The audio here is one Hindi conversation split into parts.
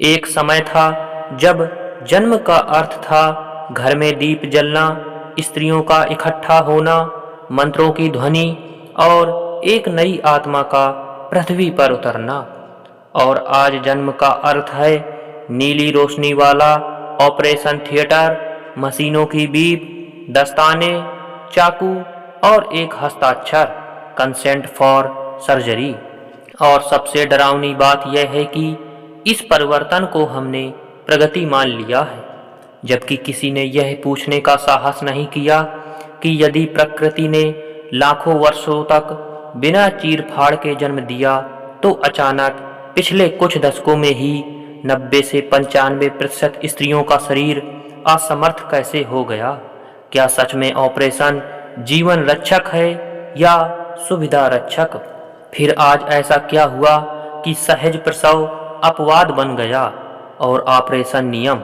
एक समय था जब जन्म का अर्थ था घर में दीप जलना, स्त्रियों का इकट्ठा होना, मंत्रों की ध्वनि और एक नई आत्मा का पृथ्वी पर उतरना। और आज जन्म का अर्थ है नीली रोशनी वाला ऑपरेशन थिएटर, मशीनों की बीप, दस्ताने, चाकू और एक हस्ताक्षर, कंसेंट फॉर सर्जरी। और सबसे डरावनी बात यह है कि इस परिवर्तन को हमने प्रगति मान लिया है, जबकि किसी ने यह पूछने का साहस नहीं किया कि यदि प्रकृति ने लाखों वर्षों तक बिना चीर फाड़ के जन्म दिया, तो अचानक पिछले कुछ दशकों में ही 90 से 95% स्त्रियों का शरीर असमर्थ कैसे हो गया? क्या सच में ऑपरेशन जीवन रक्षक है या सुविधा रक्षक? फिर आज ऐसा क्या हुआ कि सहज प्रसव अपवाद बन गया और ऑपरेशन नियम?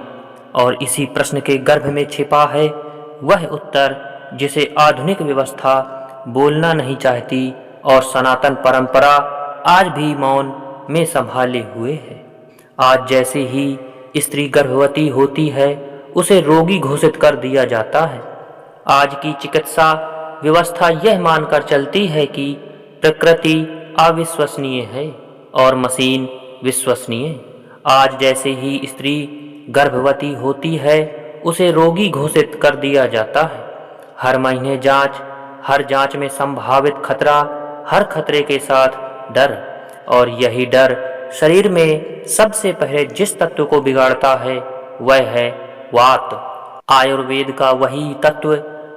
और इसी प्रश्न के गर्भ में छिपा है वह उत्तर जिसे आधुनिक व्यवस्था बोलना नहीं चाहती और सनातन परंपरा आज भी मौन में संभाले हुए है। आज जैसे ही स्त्री गर्भवती होती है, उसे रोगी घोषित कर दिया जाता है। आज की चिकित्सा व्यवस्था यह मानकर चलती है कि प्रकृति अविश्वसनीय है और मशीन विश्वसनीय। आज जैसे ही स्त्री गर्भवती होती है, उसे रोगी घोषित कर दिया जाता है। हर महीने जांच, हर जांच में संभावित खतरा, हर खतरे के साथ डर। और यही डर शरीर में सबसे पहले जिस तत्व को बिगाड़ता है वह है वात। आयुर्वेद का वही तत्व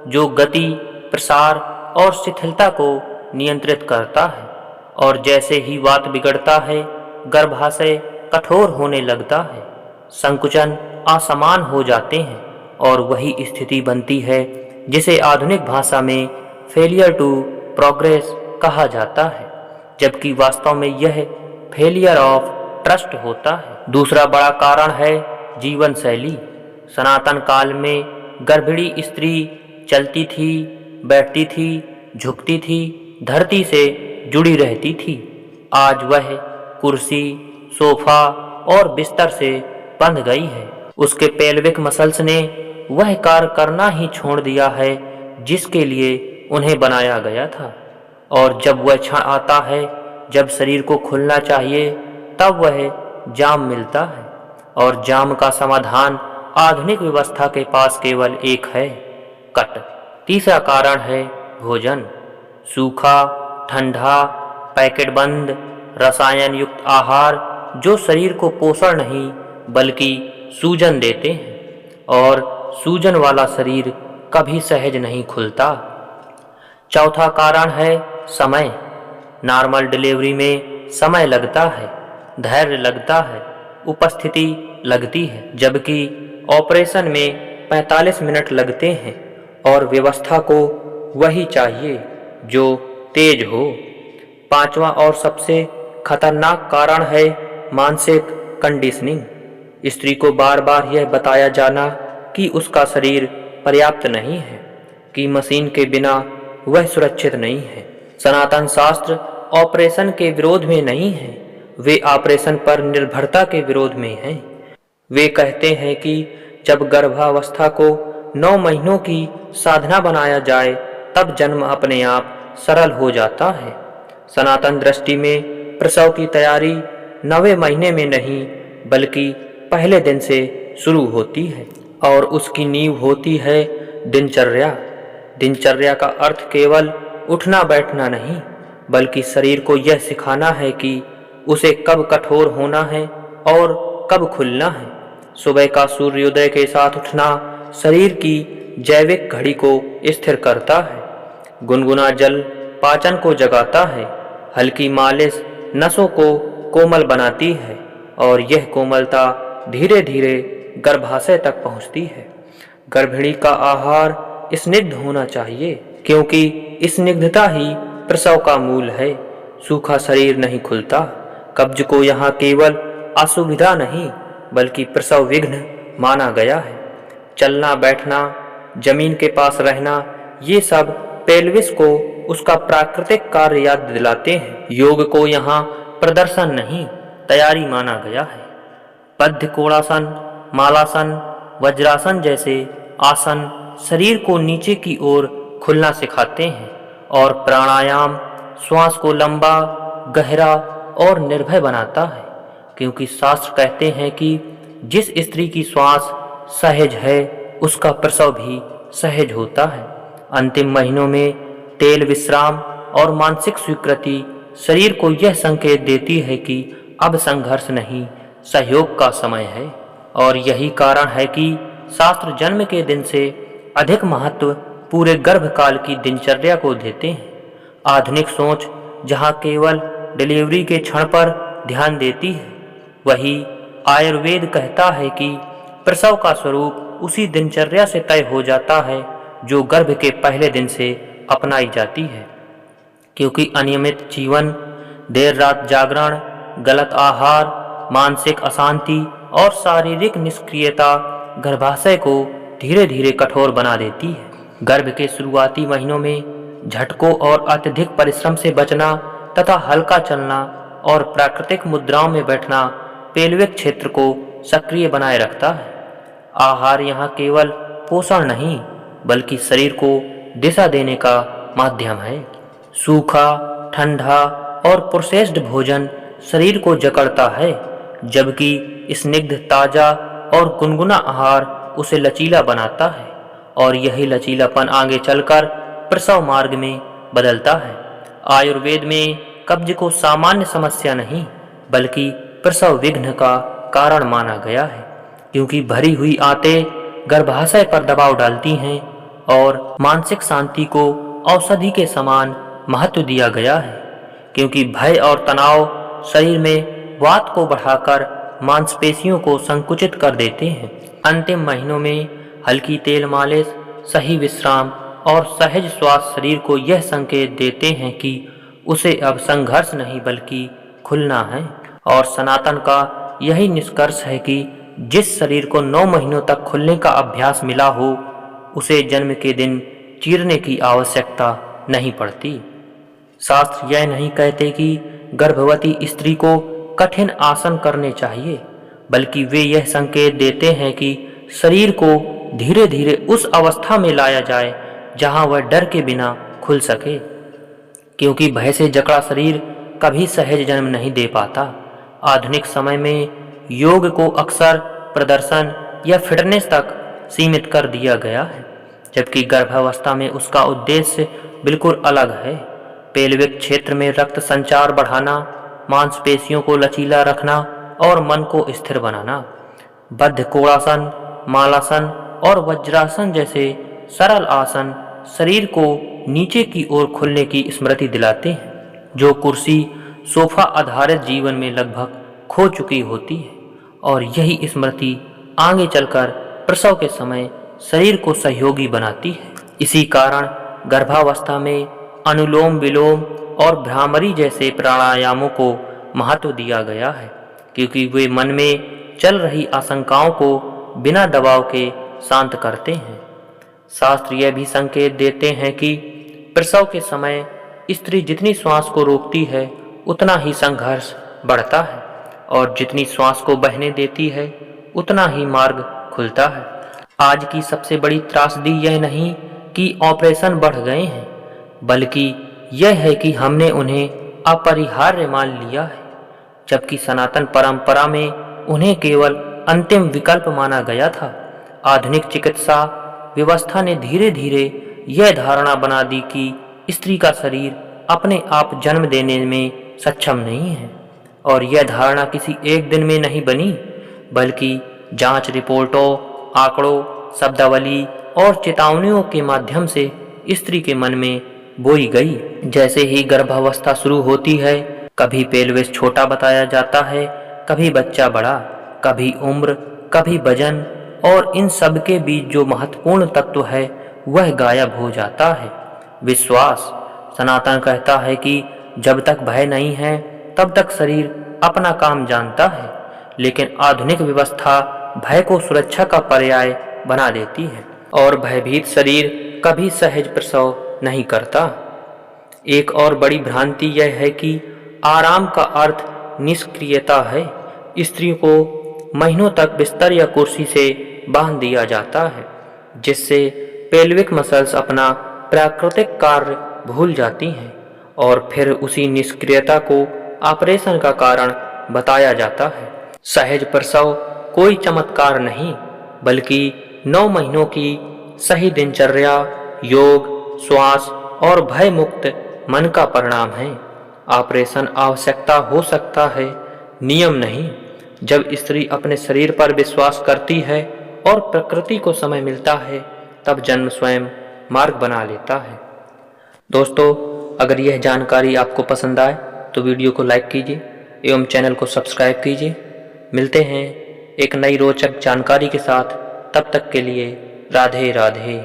जो गति, प्रसार और शिथिलता को नियंत्रित करता है। और जैसे ही वात बिगड़ता है, गर्भाशय कठोर होने लगता है, संकुचन असमान हो जाते हैं और वही स्थिति बनती है जिसे आधुनिक भाषा में फेलियर टू प्रोग्रेस कहा जाता है, जबकि वास्तव में यह फेलियर ऑफ ट्रस्ट होता है। दूसरा बड़ा कारण है जीवन शैली। सनातन काल में गर्भिणी स्त्री चलती थी, बैठती थी, झुकती थी, धरती से जुड़ी रहती थी। आज वह कुर्सी, सोफा और बिस्तर से बंध गई है। उसके पेल्विक मसल्स ने वह कार्य करना ही छोड़ दिया है जिसके लिए उन्हें बनाया गया था। और जब वह क्षण आता है जब शरीर को खुलना चाहिए, तब वह जाम मिलता है। और जाम का समाधान आधुनिक व्यवस्था के पास केवल एक है, कट। तीसरा कारण है भोजन। सूखा, ठंडा, पैकेट बंद, रसायन युक्त आहार जो शरीर को पोषण नहीं बल्कि सूजन देते हैं। और सूजन वाला शरीर कभी सहज नहीं खुलता। चौथा कारण है समय। नॉर्मल डिलीवरी में समय लगता है, धैर्य लगता है, उपस्थिति लगती है, जबकि ऑपरेशन में 45 मिनट लगते हैं। और व्यवस्था को वही चाहिए जो तेज हो। पांचवा और सबसे खतरनाक कारण है मानसिक कंडीशनिंग। स्त्री को बार बार यह बताया जाना कि उसका शरीर पर्याप्त नहीं है, कि मशीन के बिना वह सुरक्षित नहीं है। सनातन शास्त्र ऑपरेशन के विरोध में नहीं है, वे ऑपरेशन पर निर्भरता के विरोध में हैं। वे कहते हैं कि जब गर्भावस्था को 9 महीनों की साधना बनाया जाए, तब जन्म अपने आप सरल हो जाता है। सनातन दृष्टि में प्रसव की तैयारी 9वें महीने में नहीं बल्कि पहले दिन से शुरू होती है। और उसकी नींव होती है दिनचर्या। दिनचर्या का अर्थ केवल उठना बैठना नहीं, बल्कि शरीर को यह सिखाना है कि उसे कब कठोर होना है और कब खुलना है। सुबह का सूर्योदय के साथ उठना शरीर की जैविक घड़ी को स्थिर करता है। गुनगुना जल पाचन को जगाता है, हल्की मालिश नसों को कोमल बनाती है और यह कोमलता धीरे धीरे गर्भाशय तक पहुंचती है। गर्भिणी का आहार स्निग्ध होना चाहिए, क्योंकि स्निग्धता ही प्रसव का मूल है। सूखा शरीर नहीं खुलता। कब्ज को यहाँ केवल असुविधा नहीं बल्कि प्रसव विघ्न माना गया है। चलना बैठना, जमीन के पास रहना, ये सब पेल्विस को उसका प्राकृतिक कार्य याद दिलाते हैं। योग को यहाँ प्रदर्शन नहीं तैयारी माना गया है। बद्ध कोणासन, मालासन, वज्रासन जैसे आसन शरीर को नीचे की ओर खुलना सिखाते हैं और प्राणायाम श्वास को लंबा, गहरा और निर्भय बनाता है, क्योंकि शास्त्र कहते हैं कि जिस स्त्री की श्वास सहज है उसका प्रसव भी सहज होता है। अंतिम महीनों में तेल विश्राम और मानसिक स्वीकृति शरीर को यह संकेत देती है कि अब संघर्ष नहीं, सहयोग का समय है। और यही कारण है कि शास्त्र जन्म के दिन से अधिक महत्व पूरे गर्भकाल की दिनचर्या को देते हैं। आधुनिक सोच जहाँ केवल डिलीवरी के क्षण पर ध्यान देती है, वही आयुर्वेद कहता है कि प्रसव का स्वरूप उसी दिनचर्या से तय हो जाता है जो गर्भ के पहले दिन से अपनाई जाती है, क्योंकि अनियमित जीवन, देर रात जागरण, गलत आहार, मानसिक अशांति और शारीरिक निष्क्रियता गर्भाशय को धीरे धीरे कठोर बना देती है। गर्भ के शुरुआती महीनों में झटकों और अत्यधिक परिश्रम से बचना तथा हल्का चलना और प्राकृतिक मुद्राओं में बैठना पेल्विक क्षेत्र को सक्रिय बनाए रखता है। आहार यहाँ केवल पोषण नहीं बल्कि शरीर को दिशा देने का माध्यम है। सूखा, ठंडा और प्रोसेस्ड भोजन शरीर को जकड़ता है, जबकि स्निग्ध, ताजा और गुनगुना आहार उसे लचीला बनाता है और यही लचीलापन आगे चलकर प्रसव मार्ग में बदलता है। आयुर्वेद में कब्ज को सामान्य समस्या नहीं बल्कि प्रसव विघ्न का कारण माना गया है, क्योंकि भरी हुई आंतें गर्भाशय पर दबाव डालती हैं और मानसिक शांति को औषधि के समान महत्व दिया गया है, क्योंकि भय और तनाव शरीर में वात को बढ़ाकर मांसपेशियों को संकुचित कर देते हैं। अंतिम महीनों में हल्की तेल मालिश, सही विश्राम और सहज श्वास शरीर को यह संकेत देते हैं कि उसे अब संघर्ष नहीं बल्कि खुलना है। और सनातन का यही निष्कर्ष है कि जिस शरीर को 9 महीनों तक खुलने का अभ्यास मिला हो उसे जन्म के दिन चीरने की आवश्यकता नहीं पड़ती। शास्त्र यह नहीं कहते कि गर्भवती स्त्री को कठिन आसन करने चाहिए, बल्कि वे यह संकेत देते हैं कि शरीर को धीरे धीरे उस अवस्था में लाया जाए जहां वह डर के बिना खुल सके, क्योंकि भय से जकड़ा शरीर कभी सहज जन्म नहीं दे पाता। आधुनिक समय में योग को अक्सर प्रदर्शन या फिटनेस तक सीमित कर दिया गया है, जबकि गर्भावस्था में उसका उद्देश्य बिल्कुल अलग है। पेल्विक क्षेत्र में रक्त संचार बढ़ाना, मांसपेशियों को लचीला रखना और मन को स्थिर बनाना। बद्ध कोणासन, मालासन और वज्रासन जैसे सरल आसन शरीर को नीचे की ओर खुलने की स्मृति दिलाते हैं, जो कुर्सी, सोफा आधारित जीवन में लगभग खो चुकी होती है। और यही स्मृति आगे चलकर प्रसव के समय शरीर को सहयोगी बनाती है। इसी कारण गर्भावस्था में अनुलोम विलोम और भ्रामरी जैसे प्राणायामों को महत्व दिया गया है, क्योंकि वे मन में चल रही आशंकाओं को बिना दबाव के शांत करते हैं। शास्त्र यह भी संकेत देते हैं कि प्रसव के समय स्त्री जितनी श्वास को रोकती है उतना ही संघर्ष बढ़ता है और जितनी श्वास को बहने देती है उतना ही मार्ग खुलता है। आज की सबसे बड़ी त्रासदी यह नहीं कि ऑपरेशन बढ़ गए हैं, बल्कि यह है कि हमने उन्हें अपरिहार्य मान लिया है, जबकि सनातन परंपरा में उन्हें केवल अंतिम विकल्प माना गया था। आधुनिक चिकित्सा व्यवस्था ने धीरे धीरे यह धारणा बना दी कि स्त्री का शरीर अपने आप जन्म देने में सक्षम नहीं है, और यह धारणा किसी एक दिन में नहीं बनी, बल्कि जांच रिपोर्टों, आंकड़ों, शब्दावली और चेतावनियों के माध्यम से स्त्री के मन में बोई गई। जैसे ही गर्भावस्था शुरू होती है, कभी पेल्विस छोटा बताया जाता है, कभी बच्चा बड़ा, कभी उम्र, कभी वजन, और इन सब के बीच जो महत्वपूर्ण तत्व है वह गायब हो जाता है, विश्वास। सनातन कहता है कि जब तक भय नहीं है तब तक शरीर अपना काम जानता है, लेकिन आधुनिक व्यवस्था भय को सुरक्षा का पर्याय बना देती है और भयभीत शरीर कभी सहज प्रसव नहीं करता। एक और बड़ी भ्रांति यह है कि आराम का अर्थ निष्क्रियता है। स्त्री को महीनों तक बिस्तर या कुर्सी से बांध दिया जाता है, जिससे पेल्विक मसल्स अपना प्राकृतिक कार्य भूल जाती हैं और फिर उसी निष्क्रियता को ऑपरेशन का कारण बताया जाता है। सहज प्रसव कोई चमत्कार नहीं, बल्कि 9 महीनों की सही दिनचर्या, योग, श्वास और भय मुक्त मन का परिणाम है। ऑपरेशन आवश्यकता हो सकता है, नियम नहीं। जब स्त्री अपने शरीर पर विश्वास करती है और प्रकृति को समय मिलता है, तब जन्म स्वयं मार्ग बना लेता है। दोस्तों, अगर यह जानकारी आपको पसंद आए तो वीडियो को लाइक कीजिए एवं चैनल को सब्सक्राइब कीजिए। मिलते हैं एक नई रोचक जानकारी के साथ। तब तक के लिए राधे राधे।